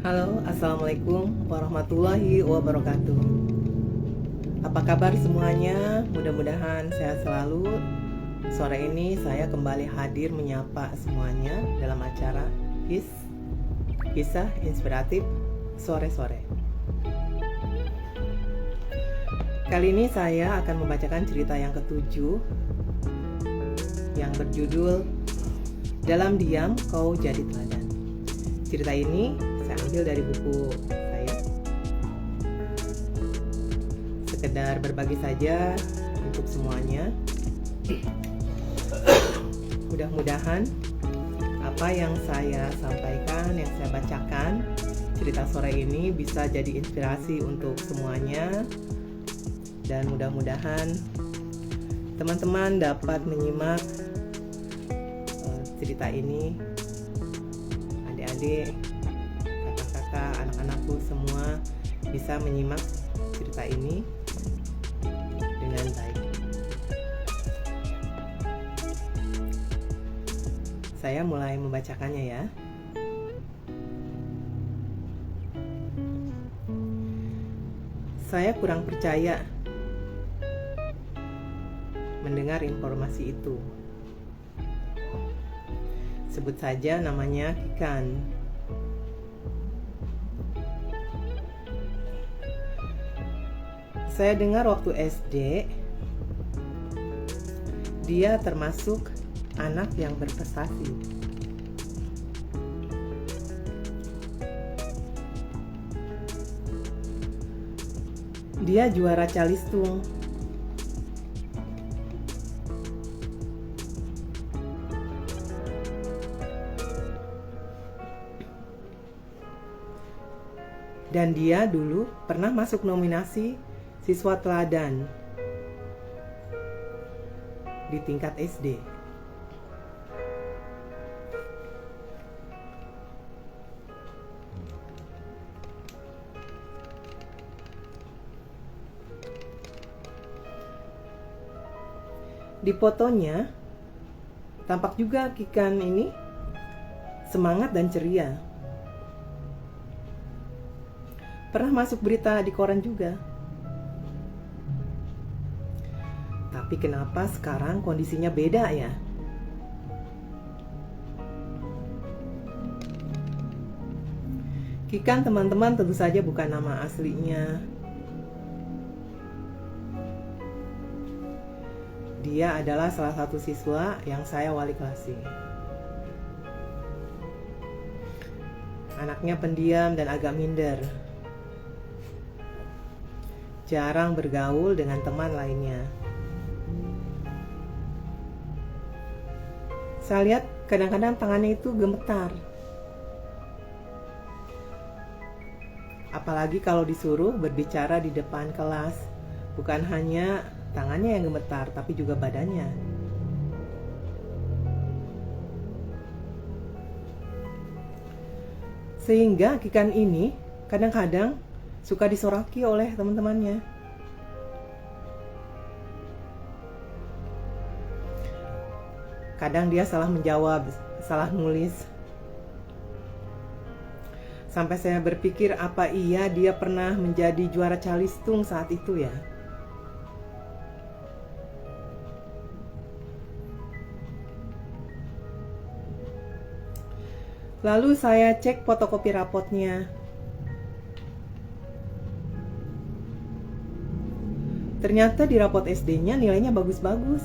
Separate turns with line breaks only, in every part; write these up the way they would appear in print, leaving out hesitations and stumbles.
Halo, Assalamualaikum warahmatullahi wabarakatuh. Apa kabar semuanya? Mudah-mudahan sehat selalu. Sore ini saya kembali hadir menyapa semuanya dalam acara Kisah Inspiratif Sore-sore. Kali ini saya akan membacakan cerita yang ketujuh yang berjudul Dalam Diam Kau Jadi Teladan. Cerita ini saya ambil dari buku saya. Sekedar berbagi saja untuk semuanya. Mudah-mudahan apa yang saya sampaikan, yang saya bacakan, cerita sore ini bisa jadi inspirasi untuk semuanya. Dan mudah-mudahan teman-teman dapat menyimak cerita ini. Adik-adik, kakak-kakak, anak-anakku semua bisa menyimak cerita ini dengan baik. Saya mulai membacakannya ya. Saya kurang percaya mendengar informasi itu. Sebut saja namanya Kikan. Saya dengar waktu SD, dia termasuk anak yang berprestasi. Dia juara calistung. Dan dia dulu pernah masuk nominasi siswa teladan di tingkat SD. Di fotonya tampak juga Kikan ini semangat dan ceria. Pernah masuk berita di koran juga. Tapi kenapa sekarang kondisinya beda ya? Kikan teman-teman tentu saja bukan nama aslinya. Dia adalah salah satu siswa yang saya wali kelasi. Anaknya pendiam dan agak minder. Jarang bergaul dengan teman lainnya. Saya lihat kadang-kadang tangannya itu gemetar. Apalagi kalau disuruh berbicara di depan kelas. Bukan hanya tangannya yang gemetar, tapi juga badannya. Sehingga Kikan ini kadang-kadang suka disoraki oleh teman-temannya. Kadang dia salah menjawab, salah nulis. Sampai saya berpikir apa iya dia pernah menjadi juara calistung saat itu ya? Lalu saya cek fotokopi rapotnya. Ternyata di rapot SD-nya nilainya bagus-bagus.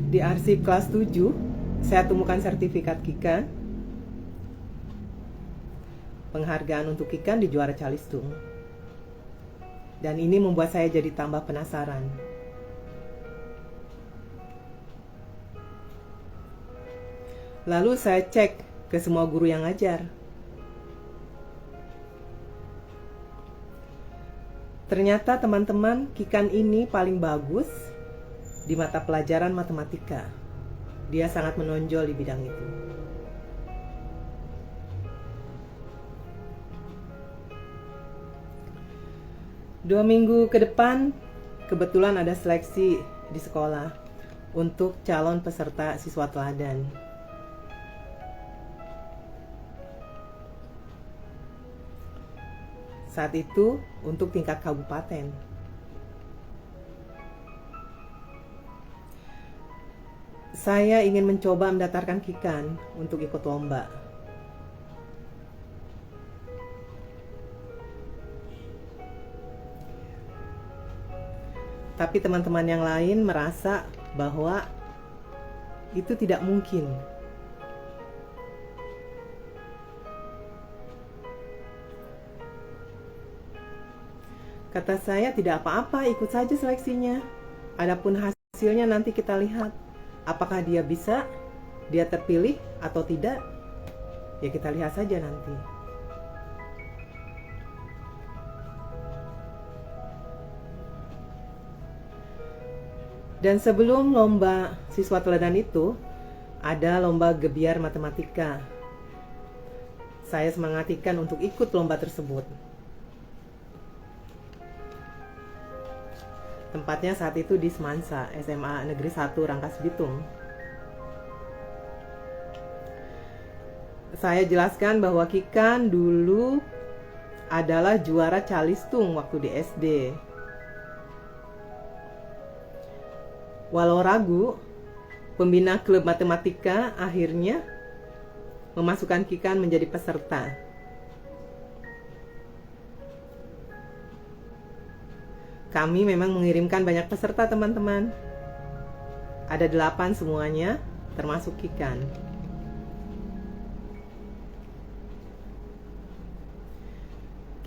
Di arsip kelas 7, saya temukan sertifikat Kikan. Penghargaan untuk Kikan di juara calistung. Dan ini membuat saya jadi tambah penasaran. Lalu saya cek ke semua guru yang ngajar. Ternyata teman-teman, Kikan ini paling bagus di mata pelajaran matematika. Dia sangat menonjol di bidang itu. Dua minggu ke depan, kebetulan ada seleksi di sekolah untuk calon peserta siswa teladan. Saat itu untuk tingkat kabupaten. Saya ingin mencoba mendaftarkan Kikan untuk ikut lomba. Tapi teman-teman yang lain merasa bahwa itu tidak mungkin. Kata saya, tidak apa-apa, ikut saja seleksinya. Adapun hasilnya nanti kita lihat. Apakah dia bisa, dia terpilih atau tidak, ya kita lihat saja nanti. Dan sebelum lomba siswa teladan itu, ada lomba gebiar matematika. Saya semangatikan untuk ikut lomba tersebut. Tempatnya saat itu di Semansa, SMA Negeri 1 Rangkas Bitung. Saya jelaskan bahwa Kikan dulu adalah juara calistung waktu di SD. Walau ragu, pembina klub matematika akhirnya memasukkan Kikan menjadi peserta. Kami memang mengirimkan banyak peserta, teman-teman. Ada 8 semuanya, termasuk Kikan.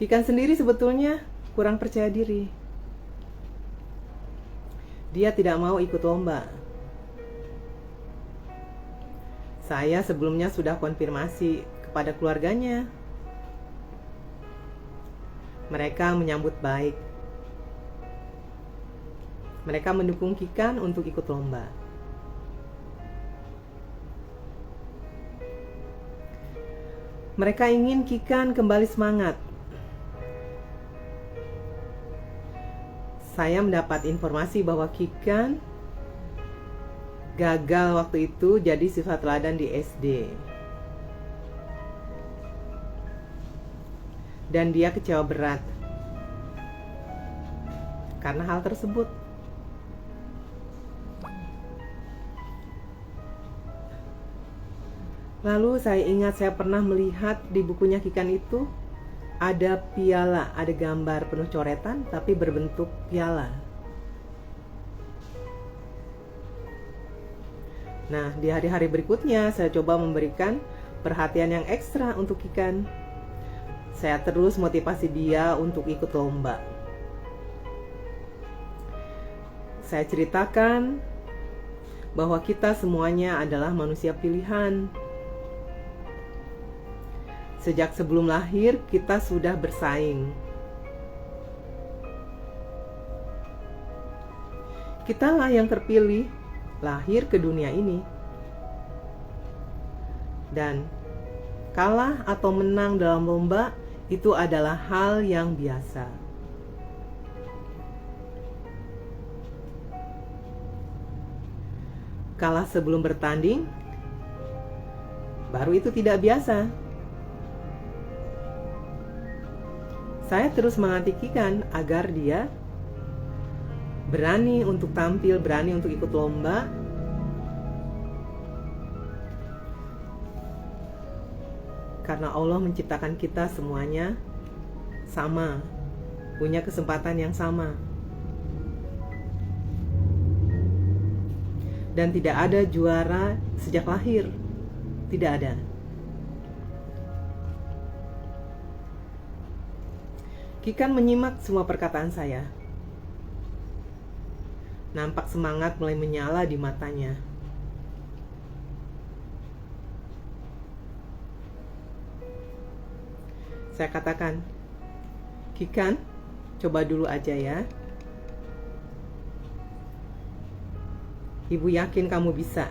Kikan sendiri sebetulnya kurang percaya diri. Dia tidak mau ikut lomba. Saya sebelumnya sudah konfirmasi kepada keluarganya. Mereka menyambut baik. Mereka mendukung Kikan untuk ikut lomba. Mereka ingin Kikan kembali semangat. Saya mendapat informasi bahwa Kikan gagal waktu itu jadi siswa teladan di SD. Dan dia kecewa berat karena hal tersebut. Lalu saya ingat saya pernah melihat di bukunya Kikan itu ada piala, ada gambar penuh coretan tapi berbentuk piala. Nah, di hari-hari berikutnya saya coba memberikan perhatian yang ekstra untuk Kikan. Saya terus motivasi dia untuk ikut lomba. Saya ceritakan bahwa kita semuanya adalah manusia pilihan. Sejak sebelum lahir, kita sudah bersaing. Kitalah yang terpilih, lahir ke dunia ini. Dan kalah atau menang dalam lomba, itu adalah hal yang biasa. Kalah sebelum bertanding, baru itu tidak biasa. Saya terus mengantikan agar dia berani untuk tampil, berani untuk ikut lomba. Karena Allah menciptakan kita semuanya sama, punya kesempatan yang sama. Dan tidak ada juara sejak lahir, tidak ada. Kikan menyimak semua perkataan saya. Nampak semangat mulai menyala di matanya. Saya katakan, Kikan, coba dulu aja ya. Ibu yakin kamu bisa.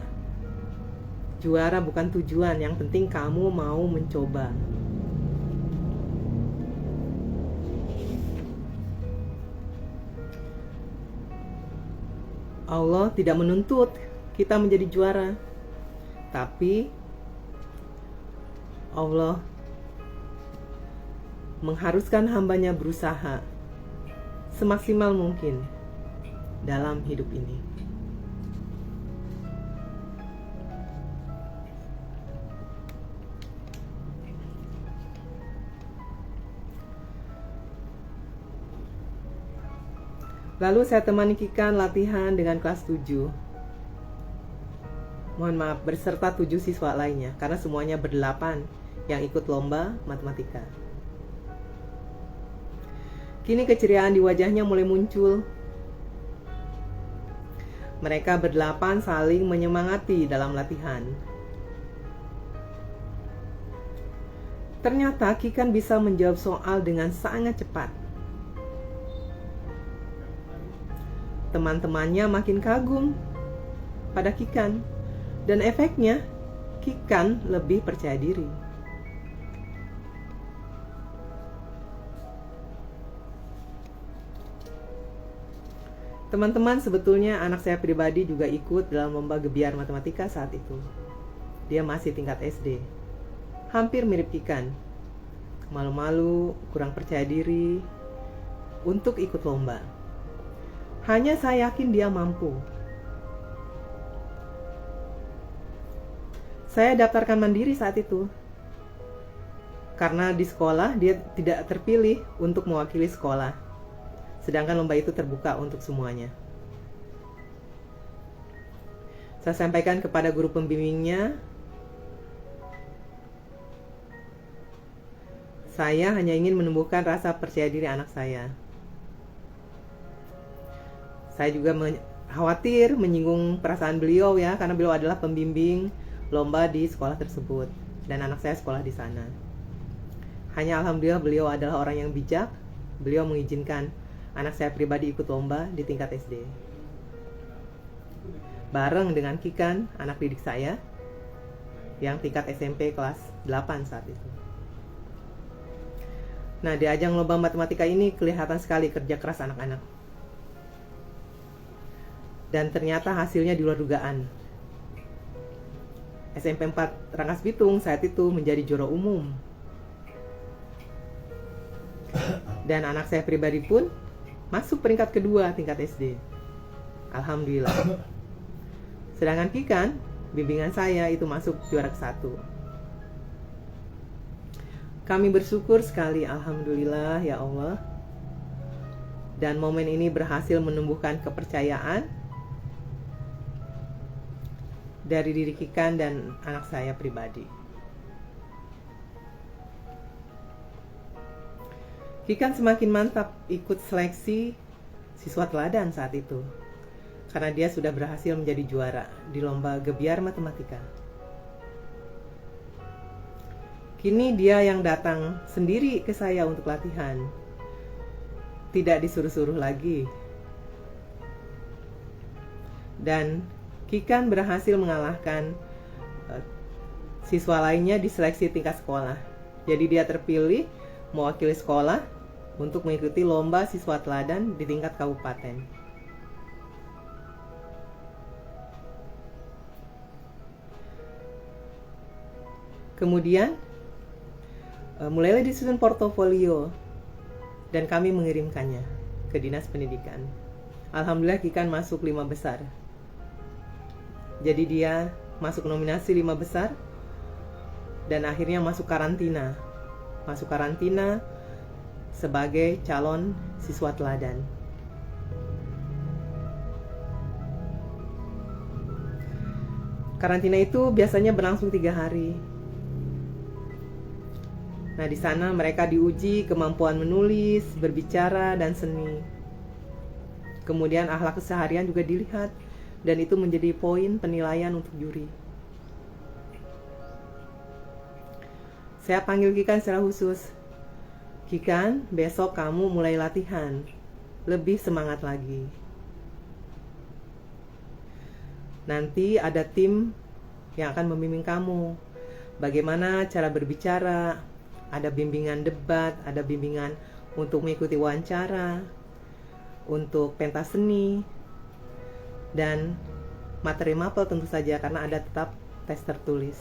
Juara bukan tujuan, yang penting kamu mau mencoba. Allah tidak menuntut kita menjadi juara, tapi Allah mengharuskan hambanya berusaha semaksimal mungkin dalam hidup ini. Lalu saya temani Kikan latihan dengan kelas 7. Mohon maaf, berserta 7 siswa lainnya, karena semuanya berdelapan yang ikut lomba matematika. Kini keceriaan di wajahnya mulai muncul. Mereka berdelapan saling menyemangati dalam latihan. Ternyata Kikan bisa menjawab soal dengan sangat cepat. Teman-temannya makin kagum pada Kikan, dan efeknya Kikan lebih percaya diri. Teman-teman, sebetulnya anak saya pribadi juga ikut dalam lomba gebiar matematika saat itu. Dia masih tingkat SD. Hampir mirip Kikan. Malu-malu, kurang percaya diri untuk ikut lomba. Hanya saya yakin dia mampu. Saya daftarkan mandiri saat itu. Karena di sekolah dia tidak terpilih untuk mewakili sekolah. Sedangkan lomba itu terbuka untuk semuanya. Saya sampaikan kepada guru pembimbingnya, saya hanya ingin menumbuhkan rasa percaya diri anak saya. Saya juga khawatir menyinggung perasaan beliau ya, karena beliau adalah pembimbing lomba di sekolah tersebut dan anak saya sekolah di sana. Hanya alhamdulillah beliau adalah orang yang bijak. Beliau mengizinkan anak saya pribadi ikut lomba di tingkat SD. Bareng dengan Kikan, anak didik saya yang tingkat SMP kelas 8 saat itu. Nah, di ajang lomba matematika ini kelihatan sekali kerja keras anak-anak. Dan ternyata hasilnya di luar dugaan. SMP 4 Rangkas Bitung saat itu menjadi juara umum. Dan anak saya pribadi pun masuk peringkat kedua tingkat SD. Alhamdulillah. Sedangkan Kikan, bimbingan saya itu masuk juara ke-1. Kami bersyukur sekali, alhamdulillah ya Allah. Dan momen ini berhasil menumbuhkan kepercayaan dari diri Kikan dan anak saya pribadi. Kikan semakin mantap ikut seleksi siswa teladan saat itu, karena dia sudah berhasil menjadi juara di lomba gebiar matematika. Kini dia yang datang sendiri ke saya untuk latihan, tidak disuruh-suruh lagi. Dan Kikan berhasil mengalahkan siswa lainnya di seleksi tingkat sekolah. Jadi dia terpilih mewakili sekolah untuk mengikuti lomba siswa teladan di tingkat kabupaten. Kemudian mulailah disusun portofolio dan kami mengirimkannya ke Dinas Pendidikan. Alhamdulillah Kikan masuk 5 besar. Jadi dia masuk nominasi 5 besar dan akhirnya masuk karantina. Masuk karantina sebagai calon siswa teladan. Karantina itu biasanya berlangsung 3 hari. Nah, di sana mereka diuji kemampuan menulis, berbicara, dan seni. Kemudian akhlak keseharian juga dilihat. Dan itu menjadi poin penilaian untuk juri. Saya panggil Kikan secara khusus. Kikan, besok kamu mulai latihan. Lebih semangat lagi. Nanti ada tim yang akan membimbing kamu. Bagaimana cara berbicara. Ada bimbingan debat, ada bimbingan untuk mengikuti wawancara, untuk pentas seni. dan materi mapel tentu saja karena ada tetap tes tertulis.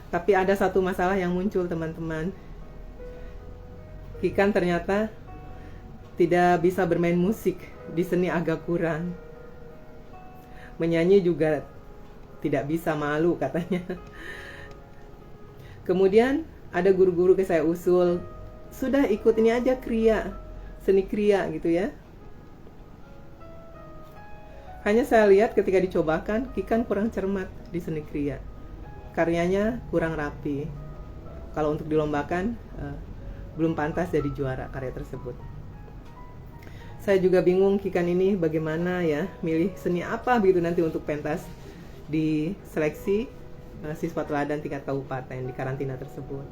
Tapi ada satu masalah yang muncul teman-teman. Kikan ternyata tidak bisa bermain musik, di seni agak kurang. Menyanyi juga tidak bisa, malu katanya. Kemudian ada guru-guru ke saya usul, sudah ikut ini aja kriya, seni kriya gitu ya. Hanya saya lihat ketika dicobakan, Kikan kurang cermat di seni kriya. Karyanya kurang rapi. Kalau untuk dilombakan, belum pantas jadi juara karya tersebut. Saya juga bingung Kikan ini bagaimana ya, milih seni apa begitu nanti untuk pentas di seleksi siswa teladan tingkat kabupaten di karantina tersebut.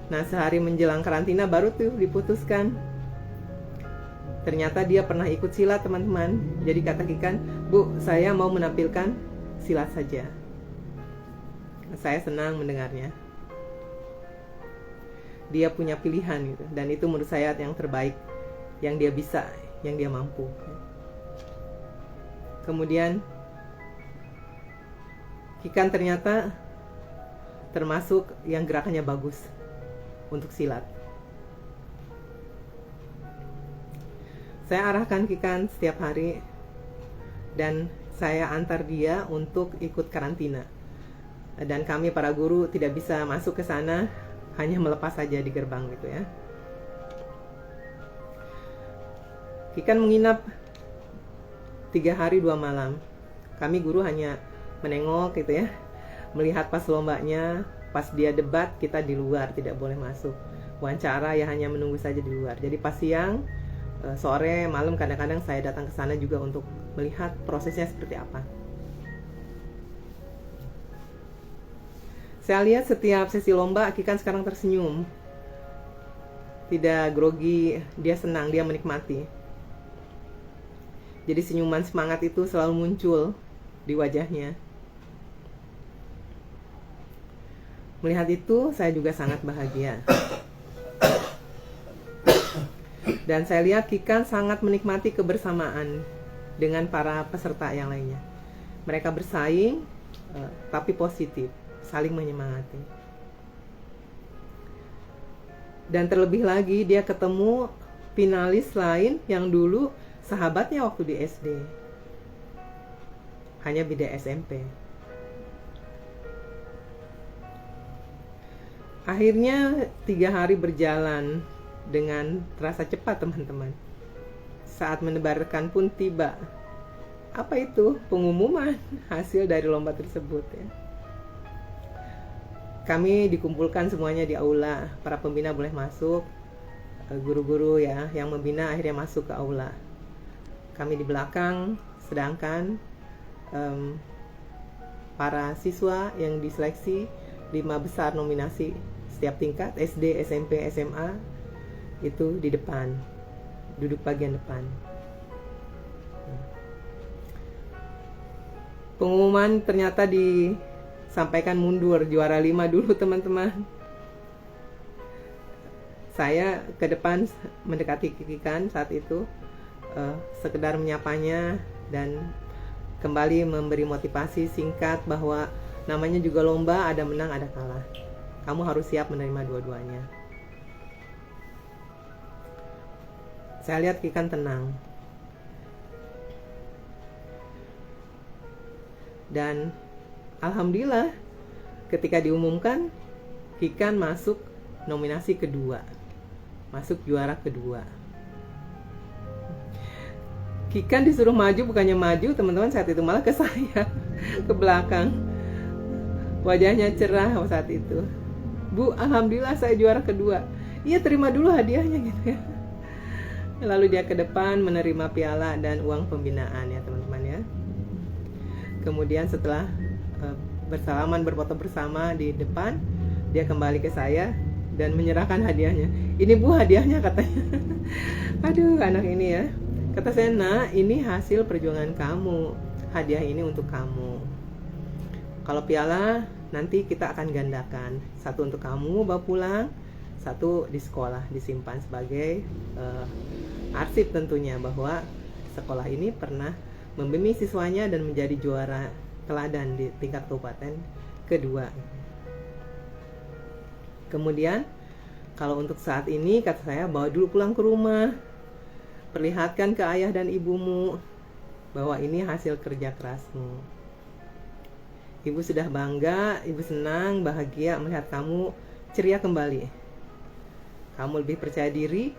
Nah, sehari menjelang karantina baru tuh diputuskan. Ternyata dia pernah ikut silat teman-teman. Jadi kata Kikan, Bu, saya mau menampilkan silat saja. Saya senang mendengarnya. Dia punya pilihan gitu, dan itu menurut saya yang terbaik, yang dia bisa, yang dia mampu. Kemudian Kikan ternyata termasuk yang gerakannya bagus untuk silat. Saya arahkan Kikan setiap hari dan saya antar dia untuk ikut karantina. Dan kami para guru tidak bisa masuk ke sana, hanya melepas saja di gerbang gitu ya. Kikan menginap 3 hari 2 malam. Kami guru hanya menengok gitu ya, melihat pas lombanya, pas dia debat kita di luar, tidak boleh masuk. Wawancara ya hanya menunggu saja di luar. Jadi pas siang, sore, malam kadang-kadang saya datang ke sana juga untuk melihat prosesnya seperti apa. Saya lihat setiap sesi lomba Kikan sekarang tersenyum, tidak grogi, dia senang, dia menikmati. Jadi senyuman semangat itu selalu muncul di wajahnya. Melihat itu saya juga sangat bahagia. Dan saya lihat Kikan sangat menikmati kebersamaan dengan para peserta yang lainnya. Mereka bersaing, tapi positif, saling menyemangati. Dan terlebih lagi dia ketemu finalis lain yang dulu sahabatnya waktu di SD. Hanya beda SMP. Akhirnya 3 hari berjalan dengan terasa cepat teman-teman. Saat menebarkan pun tiba. Apa itu? Pengumuman hasil dari lomba tersebut ya. Kami dikumpulkan semuanya di aula. Para pembina boleh masuk. Guru-guru ya yang membina akhirnya masuk ke aula. Kami di belakang, sedangkan para siswa yang diseleksi 5 besar nominasi setiap tingkat, SD, SMP, SMA, itu di depan, duduk bagian depan. Pengumuman ternyata disampaikan mundur, juara 5 dulu teman-teman. Saya ke depan mendekati Kikan saat itu, sekedar menyapanya dan kembali memberi motivasi singkat bahwa namanya juga lomba, ada menang ada kalah. Kamu harus siap menerima dua-duanya. Saya lihat Kikan tenang. Dan alhamdulillah ketika diumumkan Kikan masuk nominasi kedua. Masuk juara kedua. Kikan disuruh maju, bukannya maju teman-teman saat itu, malah ke saya, ke belakang. Wajahnya cerah saat itu. Bu, alhamdulillah saya juara kedua. Iya, terima dulu hadiahnya gitu ya. Lalu dia ke depan menerima piala dan uang pembinaan ya teman-teman ya. Kemudian setelah bersalaman, berfoto bersama di depan, dia kembali ke saya dan menyerahkan hadiahnya. Ini Bu hadiahnya katanya. Aduh, anak ini ya. Kata saya, nah ini hasil perjuangan kamu. Hadiah ini untuk kamu. Kalau piala nanti kita akan gandakan. 1 untuk kamu bawa pulang, 1 di sekolah disimpan sebagai arsip tentunya bahwa sekolah ini pernah membimbing siswanya dan menjadi juara teladan di tingkat kabupaten kedua. Kemudian kalau untuk saat ini kata saya, bawa dulu pulang ke rumah, perlihatkan ke ayah dan ibumu bahwa ini hasil kerja kerasmu. Ibu sudah bangga, ibu senang, bahagia melihat kamu ceria kembali. Kamu lebih percaya diri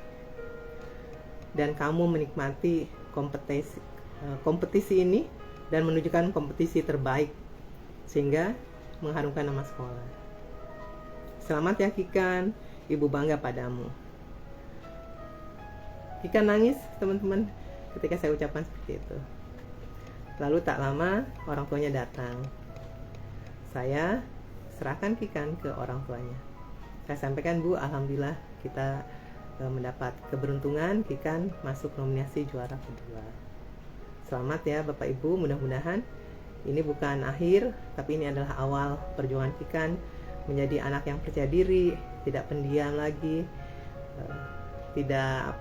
dan kamu menikmati kompetisi ini dan menunjukkan kompetisi terbaik sehingga mengharumkan nama sekolah. Selamat ya Kikan, ibu bangga padamu. Kikan nangis teman-teman ketika saya ucapkan seperti itu. Lalu tak lama orang tuanya datang. Saya serahkan Kikan ke orang tuanya. Saya sampaikan, Bu, alhamdulillah kita mendapat keberuntungan, Kikan masuk nominasi juara kedua. Selamat ya Bapak Ibu, mudah-mudahan ini bukan akhir, tapi ini adalah awal perjuangan Kikan menjadi anak yang percaya diri, tidak pendiam lagi, tidak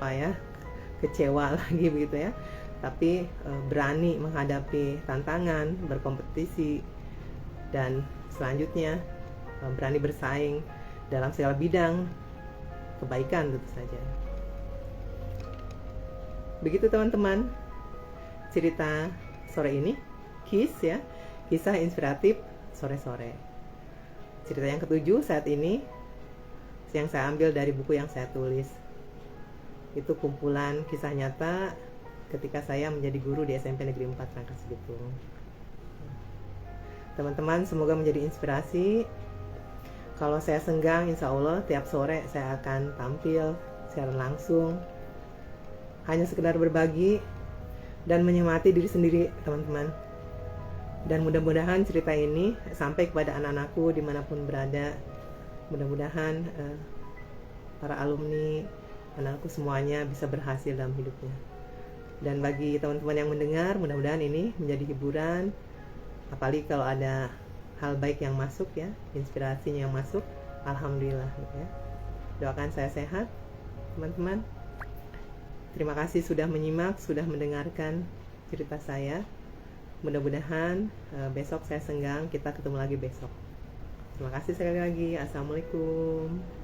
kecewa lagi begitu ya, tapi berani menghadapi tantangan, berkompetisi, dan selanjutnya berani bersaing dalam segala bidang kebaikan tentu saja. Begitu teman-teman, cerita sore ini, kisah inspiratif sore-sore. Cerita yang ketujuh saat ini yang saya ambil dari buku yang saya tulis. Itu kumpulan kisah nyata ketika saya menjadi guru di SMP Negeri 4 Rangkas Bitung. Teman-teman, semoga menjadi inspirasi. Kalau saya senggang, insya Allah tiap sore saya akan tampil secara langsung, hanya sekedar berbagi dan menyemangati diri sendiri teman-teman. Dan mudah-mudahan cerita ini sampai kepada anak-anakku dimanapun berada. Mudah-mudahan para alumni, anak-anakku semuanya bisa berhasil dalam hidupnya. Dan bagi teman-teman yang mendengar, mudah-mudahan ini menjadi hiburan. Apalagi kalau ada hal baik yang masuk ya, inspirasinya yang masuk, alhamdulillah ya. Doakan saya sehat teman-teman. Terima kasih sudah menyimak, sudah mendengarkan cerita saya. Mudah-mudahan besok saya senggang, kita ketemu lagi besok. Terima kasih sekali lagi. Assalamualaikum.